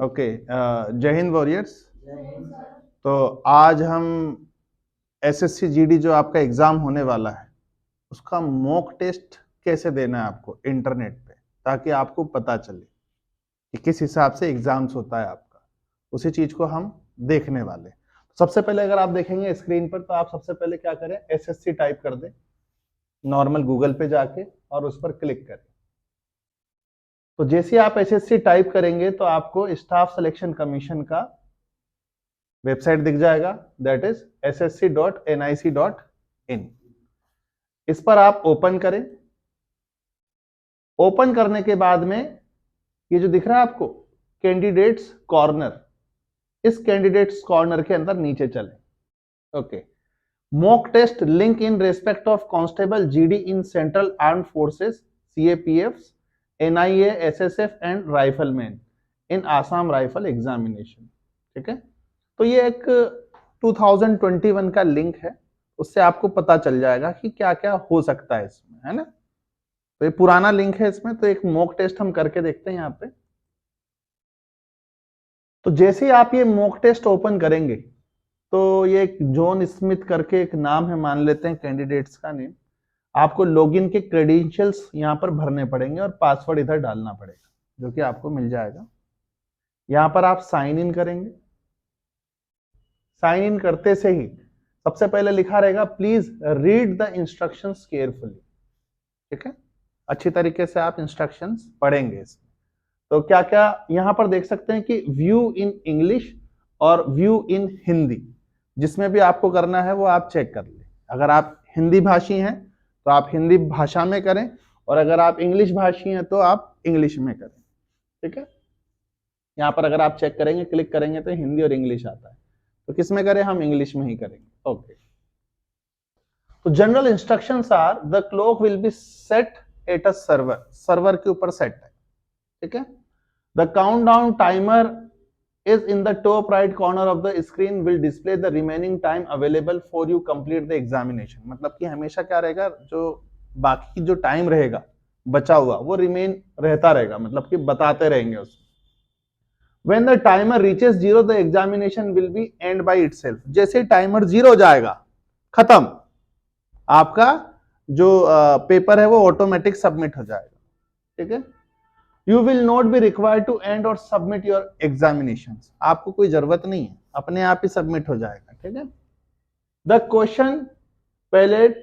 Okay, जय Hind warriors. तो आज हम एसएससी जीडी जो आपका एग्जाम होने वाला है उसका मॉक टेस्ट कैसे देना है आपको इंटरनेट पे, ताकि आपको पता चले कि किस हिसाब से एग्जाम्स होता है आपका, उसी चीज को हम देखने वाले। सबसे पहले अगर आप देखेंगे स्क्रीन पर तो आप सबसे पहले क्या करें, एसएससी टाइप कर दें नॉर्मल गूगल पे जाके और उस पर क्लिक करें। तो जैसे आप एसएससी टाइप करेंगे तो आपको स्टाफ सिलेक्शन कमीशन का वेबसाइट दिख जाएगा, दैट इज ssc.nic.in। इस पर आप ओपन करें। ओपन करने के बाद में ये जो दिख रहा है आपको कैंडिडेट्स कॉर्नर, इस कैंडिडेट्स कॉर्नर के अंदर नीचे चले। Okay, mock test link in respect of constable GD in central armed forces CAPF NIA SSF and rifleman in Assam rifle examination. ठीक है, तो ये एक 2021 का लिंक है, उससे आपको पता चल जाएगा कि क्या क्या हो सकता है इसमें, है ना। तो ये पुराना लिंक है इसमें, तो एक मॉक टेस्ट हम करके देखते हैं यहाँ पे। तो जैसे ही आप ये मॉक टेस्ट ओपन करेंगे तो ये एक जॉन स्मिथ करके एक नाम है, मान लेते हैं कैंडिडेट्स का नेम। आपको लॉगिन के क्रेडेंशियल्स यहाँ पर भरने पड़ेंगे और पासवर्ड इधर डालना पड़ेगा, जो कि आपको मिल जाएगा। यहाँ पर आप साइन इन करेंगे। साइन इन करते से ही सबसे पहले लिखा रहेगा please read the instructions carefully. ठीक है, अच्छी तरीके से आप इंस्ट्रक्शंस पढ़ेंगे इसमें। तो क्या क्या यहां पर देख सकते हैं कि व्यू इन इंग्लिश और व्यू इन हिंदी, जिसमें भी आपको करना है वो आप चेक कर लें। अगर आप हिंदी भाषी हैं तो आप हिंदी भाषा में करें, और अगर आप इंग्लिश भाषी हैं तो आप इंग्लिश में करें। ठीक है, यहां पर अगर आप चेक करेंगे, क्लिक करेंगे तो हिंदी और इंग्लिश आता है, तो किस में करें, हम इंग्लिश में ही करेंगे। ओके, तो general instructions are the clock will be set at a server, server के ऊपर सेट है। ठीक है, the countdown timer is in the top right corner of the screen will display the remaining time available for you complete the examination। मतलब कि हमेशा क्या रहेगा, जो बाकी जो टाइम रहेगा बचा हुआ वो रिमेन रहता रहेगा, मतलब कि बताते रहेंगे उसमें। When the timer reaches 0 the examination will be end by itself। जैसे टाइमर 0 हो जाएगा, खत्म, आपका जो पेपर है वो ऑटोमेटिक सबमिट हो जाएगा। ठीक है, You will not be required to end or submit your examinations। आपको कोई जरूरत नहीं है, अपने आप ही सबमिट हो जाएगा। ठीक है, The question palette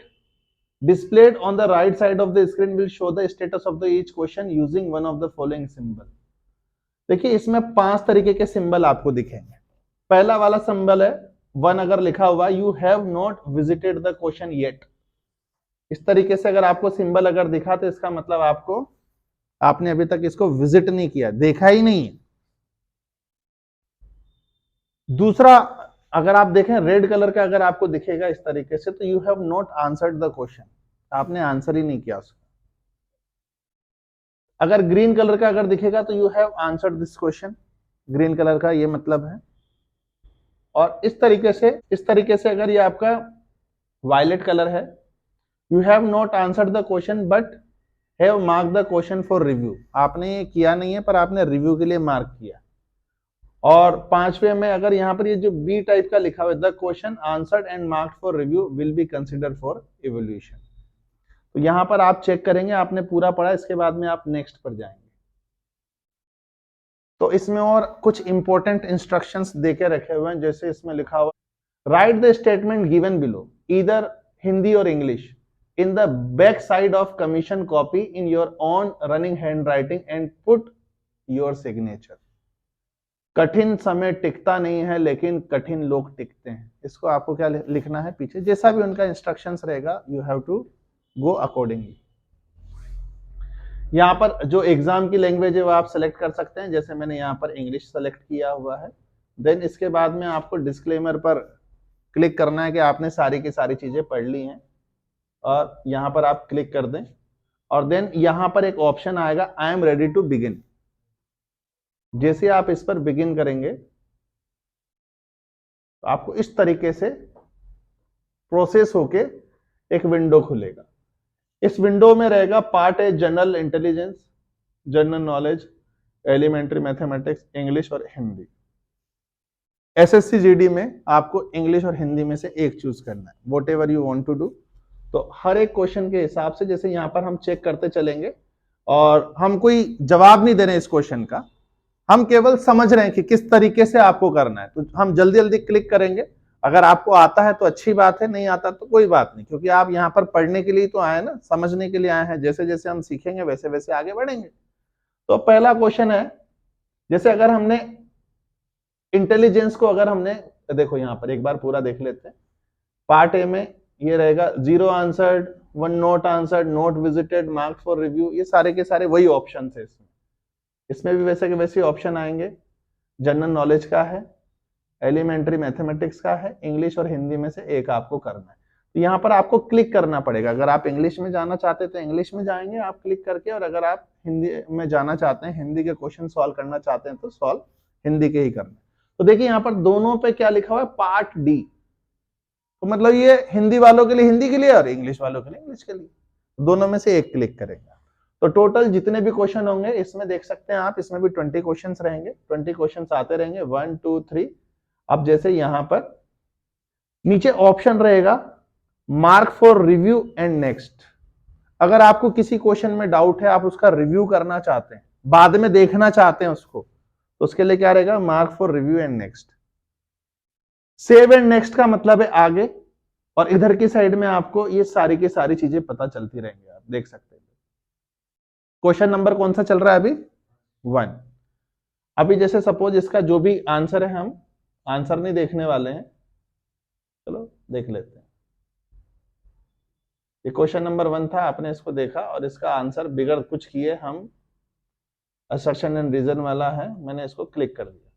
displayed on the right side of the screen will show the status of the each question using one of the following symbol। देखिए इसमें 5 तरीके के सिंबल आपको दिखेंगे। पहला वाला सिंबल है 1, अगर लिखा हुआ you have not visited the question yet, इस तरीके से अगर आपको सिंबल अगर दिखा तो इसका मतलब आपने अभी तक इसको विजिट नहीं किया, देखा ही नहीं है। दूसरा, अगर आप देखें रेड कलर का अगर आपको दिखेगा इस तरीके से, तो you have not answered the question, आपने आंसर ही नहीं किया उसका। अगर ग्रीन कलर का अगर दिखेगा तो you have answered this question, green colour का ये मतलब है। और इस तरीके से अगर ये आपका वायलेट कलर है, you have not answered the question but have mark the question for review, आपने ये किया नहीं है पर आपने रिव्यू के लिए मार्क किया। और 5वें में अगर यहाँ पर ये जो बी टाइप का लिखा हुआ है the question answered and marked for review will be considered for evaluation, तो यहाँ पर आप चेक करेंगे आपने पूरा पढ़ा, इसके बाद में आप नेक्स्ट पर जाएंगे। तो इसमें और कुछ इंपॉर्टेंट इंस्ट्रक्शंस देके रखे हुए हैं, जैसे इसमें लिखा हुआ right the statement given below either Hindi और English in the back side of commission copy in your own running handwriting and put your signature। कठिन समय टिकता नहीं है लेकिन कठिन लोग टिकते हैं, इसको आपको क्या लिखना है पीछे, जैसा भी उनका इंस्ट्रक्शंस रहेगा you have to go accordingly. यहाँ पर जो एग्जाम की लैंग्वेज है वो आप सेलेक्ट कर सकते हैं, जैसे मैंने यहाँ पर इंग्लिश सेलेक्ट किया हुआ है। देन इसके बाद में आपको डिस्क्लेमर पर क्लिक करना है कि आपने सारी की सारी चीजें पढ़ ली हैं, और यहां पर आप क्लिक कर दें। और देन यहां पर एक ऑप्शन आएगा I am ready to begin, जैसे आप इस पर बिगिन करेंगे तो आपको इस तरीके से प्रोसेस होके एक विंडो खुलेगा। इस विंडो में रहेगा part A general intelligence, general knowledge, elementary mathematics, English और हिंदी। एसएससी जीडी में आपको इंग्लिश और हिंदी में से एक चूज करना है, whatever you want to do. तो हर एक क्वेश्चन के हिसाब से, जैसे यहाँ पर हम चेक करते चलेंगे, और हम कोई जवाब नहीं दे रहे इस क्वेश्चन का, हम केवल समझ रहे हैं कि किस तरीके से आपको करना है। तो हम जल्दी जल्दी क्लिक करेंगे, अगर आपको आता है तो अच्छी बात है, नहीं आता तो कोई बात नहीं, क्योंकि आप यहाँ पर पढ़ने के लिए तो आए ना, समझने के लिए आए हैं। जैसे जैसे हम सीखेंगे वैसे वैसे आगे बढ़ेंगे। तो पहला क्वेश्चन है, जैसे अगर हमने इंटेलिजेंस को, अगर हमने, देखो यहाँ पर एक बार पूरा देख लेते हैं। पार्ट ए में ये रहेगा 0 answered, 1 not answered, not visited, mark for review, ये सारे के सारे वही ऑप्शन है इसमें। इसमें भी वैसे के वैसे ऑप्शन आएंगे। जनरल नॉलेज का है, एलिमेंट्री मैथमेटिक्स का है, इंग्लिश और हिंदी में से एक आपको करना है। तो यहाँ पर आपको क्लिक करना पड़ेगा। अगर आप इंग्लिश में जाना चाहते हैं तो इंग्लिश में जाएंगे आप क्लिक करके, और अगर आप हिंदी में जाना चाहते हैं, हिंदी के क्वेश्चन सॉल्व करना चाहते हैं, तो सॉल्व हिंदी के ही करना। तो देखिए यहाँ पर दोनों पे क्या लिखा हुआ है, पार्ट डी। तो मतलब ये हिंदी वालों के लिए हिंदी के लिए और इंग्लिश वालों के लिए इंग्लिश के लिए, दोनों में से एक क्लिक करेंगे। तो टोटल जितने भी क्वेश्चन होंगे इसमें देख सकते हैं आप, इसमें भी 20 क्वेश्चन रहेंगे, 20 क्वेश्चन आते रहेंगे, 1 2 3। अब जैसे यहां पर नीचे ऑप्शन रहेगा mark for review and next. अगर आपको किसी क्वेश्चन में डाउट है, आप उसका रिव्यू करना चाहते हैं, बाद में देखना चाहते हैं उसको, तो उसके लिए क्या रहेगा, mark for review and next. Save and next का मतलब है आगे, और इधर की साइड में आपको ये सारी की सारी चीजें पता चलती रहेंगी। आप देख सकते हैं क्वेश्चन नंबर कौन सा चल रहा है अभी, 1। अभी जैसे सपोज इसका जो भी आंसर है, हम आंसर नहीं देखने वाले हैं, चलो देख लेते हैं। ये क्वेश्चन नंबर 1 था, आपने इसको देखा और इसका आंसर बिगड़ कुछ किए हम, असर्शन एंड रीजन वाला है, मैंने इसको क्लिक कर दिया।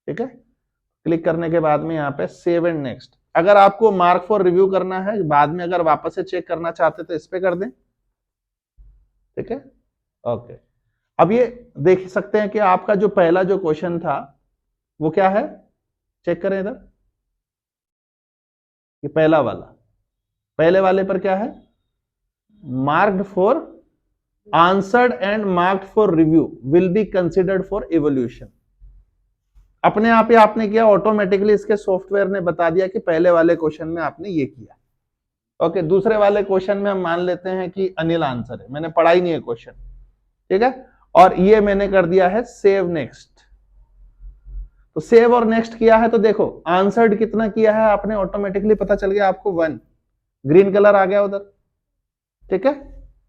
ठीक है, क्लिक करने के बाद में यहाँ पे सेव एंड नेक्स्ट। अगर आपको मार्क फॉर रिव्यू करना है, बाद में अगर वापस से चेक करना चाहते तो इस पे कर दें। ठीक है, ओके। अब ये देख सकते हैं कि आपका जो पहला जो क्वेश्चन था वो क्या है, चेक करें इधर, ये पहला वाला, पहले वाले पर क्या है, marked for answered and marked for review will be considered for evolution. अपने आप ही आपने किया, ऑटोमेटिकली इसके सॉफ्टवेयर ने बता दिया कि पहले वाले क्वेश्चन में आपने ये किया। ओके, दूसरे वाले क्वेश्चन में हम मान लेते हैं कि अनिल आंसर है, मैंने पढ़ा ही नहीं है क्वेश्चन। ठीक है, और ये मैंने कर दिया है सेव नेक्स्ट। तो सेव और नेक्स्ट किया है, तो देखो आंसर्ड कितना किया है आपने, ऑटोमेटिकली पता चल गया आपको 1, ग्रीन कलर आ गया उधर। ठीक है,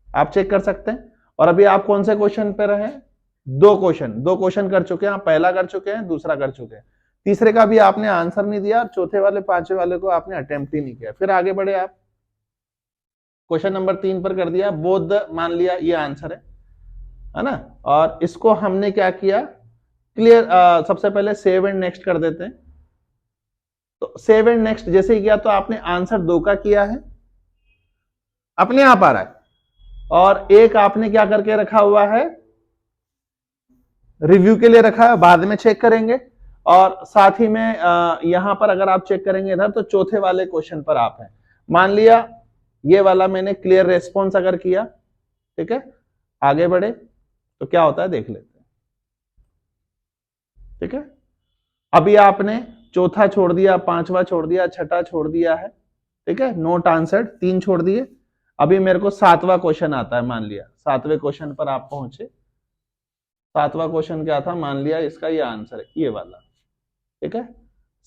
आप चेक कर सकते हैं। और अभी आप कौन से क्वेश्चन पे रहे, 2 क्वेश्चन कर चुके हैं आप, पहला कर चुके हैं, दूसरा कर चुके हैं, तीसरे का भी आपने आंसर नहीं दिया, और चौथे वाले 5वें वाले को आपने अटेम्प्ट ही नहीं किया। फिर आगे बढ़े आप, क्वेश्चन नंबर 3 पर कर दिया, बोध मान लिया ये आंसर है ना, और इसको हमने क्या किया, क्लियर। सबसे पहले सेव एंड नेक्स्ट कर देते हैं। तो सेव एंड नेक्स्ट जैसे ही किया तो आपने आंसर 2 का किया है, अपने आप आ रहा है, और एक आपने क्या करके रखा हुआ है, रिव्यू के लिए रखा है, बाद में चेक करेंगे। और साथ ही में यहां पर अगर आप चेक करेंगे इधर, तो चौथे वाले क्वेश्चन पर आप हैं। मान लिया ये वाला मैंने क्लियर रेस्पॉन्स अगर किया, ठीक है, आगे बढ़े तो क्या होता है देख लेते हैं। ठीक है, अभी आपने चौथा छोड़ दिया, 5वां छोड़ दिया, छठा छोड़ दिया है। ठीक है, नोट आंसर्ड 3 छोड़ दिए। अभी मेरे को 7वां क्वेश्चन आता है, मान लिया 7वें क्वेश्चन पर आप पहुंचे। 7वां क्वेश्चन क्या था, मान लिया इसका ये आंसर है, ये वाला। ठीक है,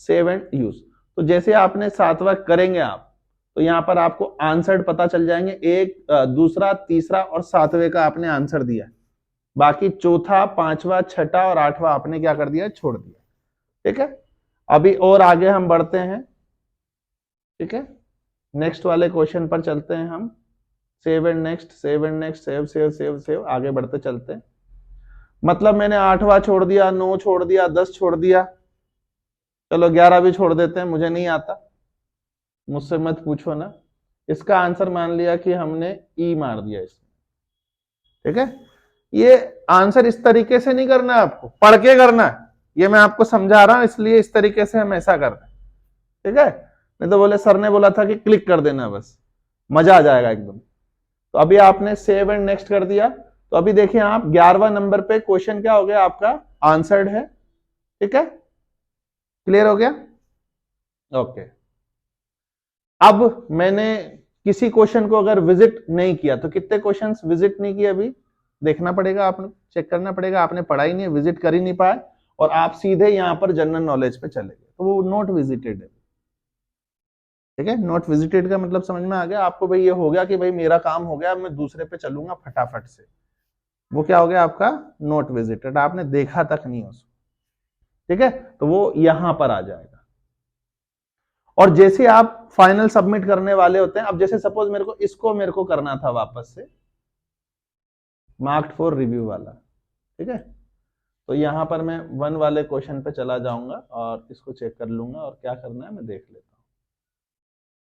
सेव एंड यूज। तो जैसे आपने 7वां करेंगे आप, तो यहां पर आपको आंसर पता चल जाएंगे, एक, दूसरा, तीसरा और 7वें का आपने आंसर दिया, बाकी चौथा, 5वां, छठा और 8वां आपने क्या कर दिया, छोड़ दिया। ठीक है, अभी और आगे हम बढ़ते हैं। ठीक है, नेक्स्ट वाले क्वेश्चन पर चलते हैं हम, save and next, save and next, save save save save, आगे बढ़ते चलते हैं। मतलब मैंने 8वां छोड़ दिया, 9 छोड़ दिया, 10 छोड़ दिया, चलो 11 भी छोड़ देते हैं, मुझे नहीं आता, मुझसे मत पूछो ना। इसका आंसर मान लिया कि हमने ई मार दिया इसमें। ठीक है, ये आंसर इस तरीके से नहीं करना है, आपको पढ़ के करना है, ये मैं आपको समझा रहा हूं, इसलिए इस तरीके से हम ऐसा कर रहे हैं। ठीक है, नहीं तो बोले सर ने बोला था कि क्लिक कर देना, बस मजा आ जाएगा एकदम। तो अभी आपने सेव एंड नेक्स्ट कर दिया, तो अभी देखिए आप 11वां नंबर पे क्वेश्चन क्या हो गया आपका, आंसर्ड है। ठीक है, क्लियर हो गया? ओके। अब मैंने किसी क्वेश्चन को अगर विजिट नहीं किया तो कितने क्वेश्चंस विजिट नहीं किए अभी देखना पड़ेगा, आपने चेक करना पड़ेगा। आपने पढ़ा ही नहीं, विजिट कर ही नहीं पाए और आप सीधे यहां पर जनरल नॉलेज पे चले गए, तो वो नॉट विजिटेड है। ठीक है, नॉट विजिटेड का मतलब समझ में आ गया आपको? भाई ये हो गया कि भाई मेरा काम हो गया, मैं दूसरे पे चलूंगा फटाफट से, वो क्या हो गया आपका, नॉट विजिटेड, आपने देखा तक नहीं उसको। ठीक है, तो वो यहां पर आ जाएगा। और जैसे आप फाइनल सबमिट करने वाले होते हैं, अब जैसे सपोज मेरे को करना था वापस से मार्क्ड फॉर रिव्यू वाला। ठीक है, तो यहां पर मैं 1 वाले क्वेश्चन पे चला जाऊंगा और इसको चेक कर लूंगा और क्या करना है मैं देख लेता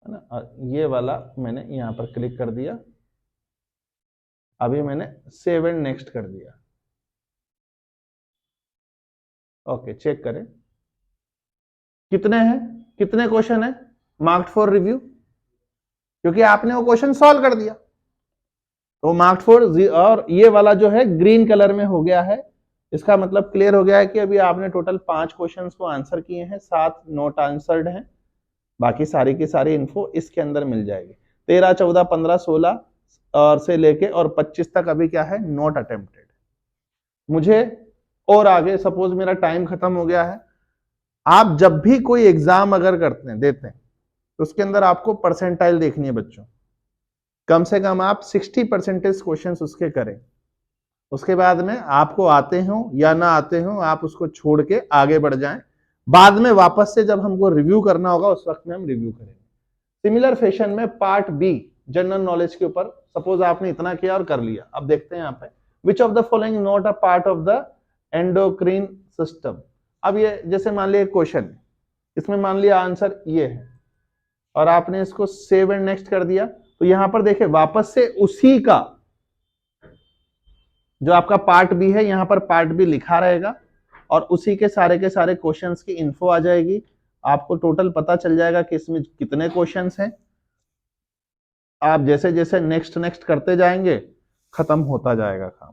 हूं, है ना। ये वाला मैंने यहां पर क्लिक कर दिया, अभी मैंने सेव एंड नेक्स्ट कर दिया। ओके, चेक करें कितने हैं, कितने क्वेश्चन है मार्क्ड फॉर रिव्यू, क्योंकि आपने वो क्वेश्चन सॉल्व कर दिया तो मार्क्ड फॉर, और ये वाला जो है ग्रीन कलर में हो गया है, इसका मतलब क्लियर हो गया है कि अभी आपने टोटल 5 क्वेश्चंस को आंसर किए हैं, 7 नॉट आंसर्ड हैं, बाकी सारी की सारी इन्फो इसके अंदर मिल जाएगी। 13, 14, 15, 16 और से लेके और 25 तक अभी क्या है, नॉट अटेम्प्टेड। मुझे और आगे सपोज मेरा टाइम खत्म हो गया है, आप जब भी कोई एग्जाम अगर करते हैं देते हैं तो उसके अंदर आपको परसेंटाइल देखनी है बच्चों, कम से कम आप 60% क्वेश्चंस उसके करें, उसके बाद में आपको आते हो या ना आते हो आप उसको छोड़ के आगे बढ़ जाएं, बाद में वापस से जब हमको रिव्यू करना होगा उस वक्त में हम रिव्यू करेंगे। सिमिलर फैशन में पार्ट बी जनरल नॉलेज के ऊपर, सपोज आपने इतना किया और कर लिया, अब देखते हैं यहाँ पे which of the following not a part of the endocrine system. अब ये जैसे मान लिया क्वेश्चन, इसमें मान लिया आंसर ये है और आपने इसको सेव एंड नेक्स्ट कर दिया, तो यहां पर देखे वापस से उसी का जो आपका पार्ट बी है, यहां पर पार्ट बी लिखा रहेगा और उसी के सारे क्वेश्चंस की इन्फो आ जाएगी, आपको टोटल पता चल जाएगा कि इसमें कितने क्वेश्चंस हैं। आप जैसे जैसे नेक्स्ट नेक्स्ट करते जाएंगे खत्म होता जाएगा काम।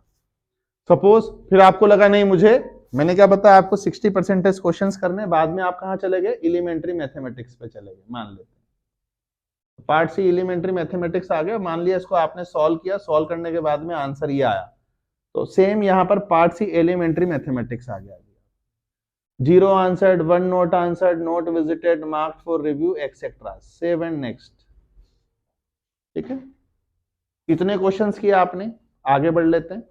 सपोज फिर आपको लगा नहीं मुझे, मैंने क्या बताया आपको 60% क्वेश्चंस करने, बाद में आप कहां चले गए, एलिमेंट्री मैथमेटिक्स पे चले गए, मान लेते हैं पार्ट सी एलिमेंट्री मैथमेटिक्स आ गया, मान लिया इसको आपने सॉल्व किया, सॉल्व करने के बाद में आंसर ये आया, तो सेम यहां पर पार्ट सी एलिमेंट्री मैथमेटिक्स आ गया, 0 answered, 1 not answered, not visited, marked for review etcetera, save and next. ठीक है, कितने क्वेश्चंस किए आपने, आगे बढ़ लेते हैं।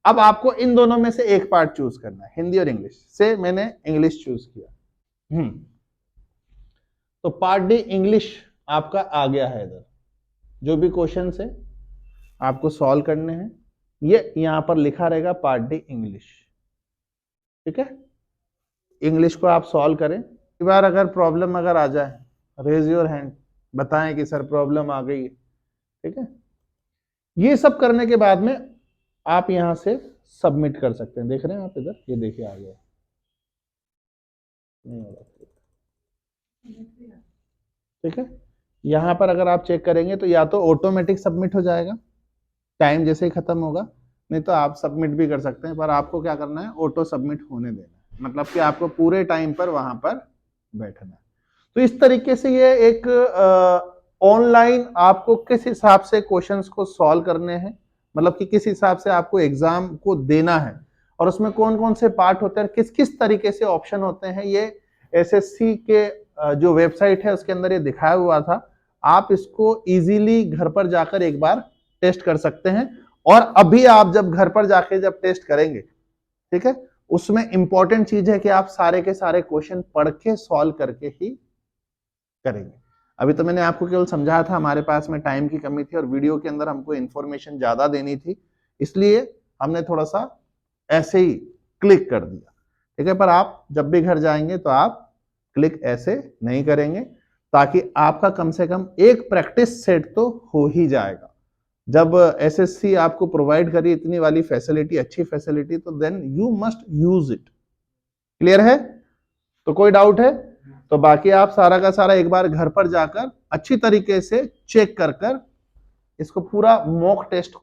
अब आपको इन दोनों में से एक पार्ट चूज करना है, हिंदी और इंग्लिश से, मैंने इंग्लिश चूज किया। तो पार्ट डी इंग्लिश आपका आ गया है, इधर जो भी क्वेश्चन है आपको सॉल्व करने हैं, ये यहां पर लिखा रहेगा पार्ट डी इंग्लिश। ठीक है, इंग्लिश को आप सॉल्व करें। कई बार अगर प्रॉब्लम अगर आ जाए, रेज योर हैंड, बताएं कि सर प्रॉब्लम आ गई। ठीक है, ये सब करने के बाद में आप यहां से सबमिट कर सकते हैं, देख रहे हैं आप इधर, ये देखिए आ गया, ठीक है। यहां पर अगर आप चेक करेंगे तो या तो ऑटोमेटिक सबमिट हो जाएगा टाइम जैसे ही खत्म होगा, नहीं तो आप सबमिट भी कर सकते हैं, पर आपको क्या करना है, ऑटो सबमिट होने देना है, मतलब कि आपको पूरे टाइम पर वहां पर बैठना है। तो इस तरीके से ये एक ऑनलाइन आपको किस हिसाब से क्वेश्चंस को सॉल्व करने हैं, मतलब कि किस हिसाब से आपको एग्जाम को देना है और उसमें कौन कौन से पार्ट होते हैं, किस किस तरीके से ऑप्शन होते हैं, ये एसएससी के जो वेबसाइट है उसके अंदर ये दिखाया हुआ था। आप इसको इजीली घर पर जाकर एक बार टेस्ट कर सकते हैं, और अभी आप जब घर पर जाके जब टेस्ट करेंगे, ठीक है, उसमें इंपॉर्टेंट चीज है कि आप सारे के सारे क्वेश्चन पढ़ के सॉल्व करके ही करेंगे। अभी तो मैंने आपको केवल समझाया था, हमारे पास में टाइम की कमी थी और वीडियो के अंदर हमको इंफॉर्मेशन ज्यादा देनी थी, इसलिए हमने थोड़ा सा ऐसे ही क्लिक कर दिया। ठीक है, पर आप जब भी घर जाएंगे तो आप क्लिक ऐसे नहीं करेंगे, ताकि आपका कम से कम एक प्रैक्टिस सेट तो हो ही जाएगा। जब एसएससी आपको प्रोवाइड करी इतनी वाली फैसिलिटी, अच्छी फैसिलिटी, तो then you must use it. Clear है? तो कोई डाउट है तो बाकी आप सारा का सारा एक बार घर पर जाकर अच्छी तरीके से चेक कर इसको पूरा मॉक टेस्ट